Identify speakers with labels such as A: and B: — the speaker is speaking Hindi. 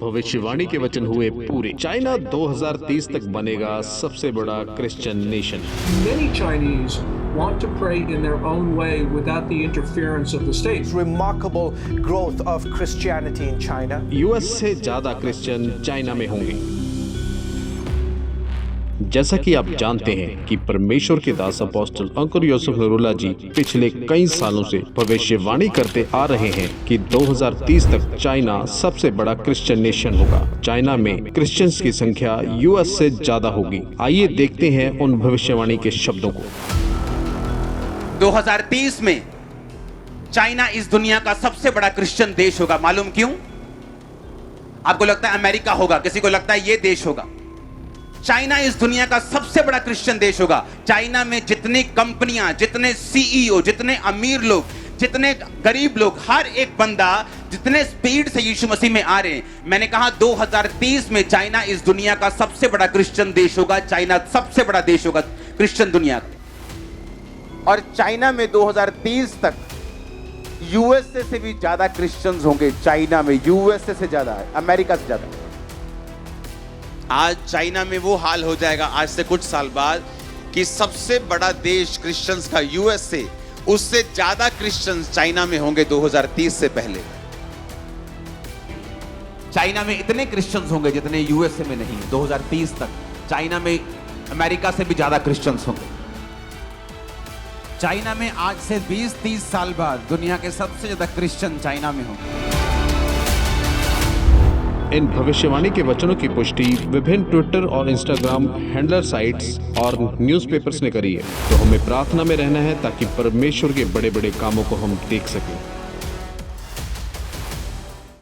A: भविष्यवाणी के वचन हुए पूरे। चाइना 2030 तक बनेगा सबसे बड़ा Christian nation.
B: Many Chinese want to pray in their own way without the interference of the state.
C: Remarkable growth of Christianity in China.
A: US से ज्यादा क्रिश्चियन चाइना में होंगे। जैसा कि आप जानते हैं कि परमेश्वर के दास अपोस्टल अंकुर यूसुफ नूरुल्लाह जी पिछले कई सालों से भविष्यवाणी करते आ रहे हैं कि 2030 तक चाइना सबसे बड़ा क्रिश्चियन नेशन होगा। चाइना में क्रिश्चियंस की संख्या यूएस से ज्यादा होगी। आइए देखते हैं उन भविष्यवाणी के शब्दों को।
D: 2030 में चाइना इस दुनिया का सबसे बड़ा क्रिश्चियन देश होगा। मालूम क्यों? आपको लगता है अमेरिका होगा, किसी को लगता है ये देश होगा। चाइना इस दुनिया का सबसे बड़ा क्रिश्चियन देश होगा। चाइना में जितनी कंपनियां, जितने सीईओ, जितने अमीर लोग, जितने गरीब लोग, हर एक बंदा जितने स्पीड से यीशु मसीह में आ रहे हैं, मैंने कहा 2030 में चाइना इस दुनिया का सबसे बड़ा क्रिश्चियन देश होगा। चाइना सबसे बड़ा देश होगा क्रिश्चियन दुनिया का। और चाइना में 2030 तक यूएसए से भी ज्यादा क्रिश्चियंस होंगे। चाइना में यूएसए से ज्यादा है, अमेरिका से ज्यादा। आज चाइना में वो हाल हो जाएगा आज से कुछ साल बाद कि सबसे बड़ा देश क्रिश्चियंस का यूएसए, उससे ज्यादा क्रिश्चियंस चाइना में होंगे 2030 से पहले। चाइना में इतने क्रिश्चियंस होंगे जितने यूएसए में नहीं। 2030 तक चाइना में अमेरिका से भी ज्यादा क्रिश्चियंस होंगे। चाइना में आज से 20-30 साल बाद दुनिया के सबसे ज्यादा क्रिश्चियन चाइना में होंगे।
A: इन भविष्यवाणी के वचनों की पुष्टि विभिन्न ट्विटर और इंस्टाग्राम हैंडलर साइट्स और न्यूज़पेपर्स ने करी है। तो हमें प्रार्थना में रहना है ताकि परमेश्वर के बड़े बड़े कामों को हम देख सकें।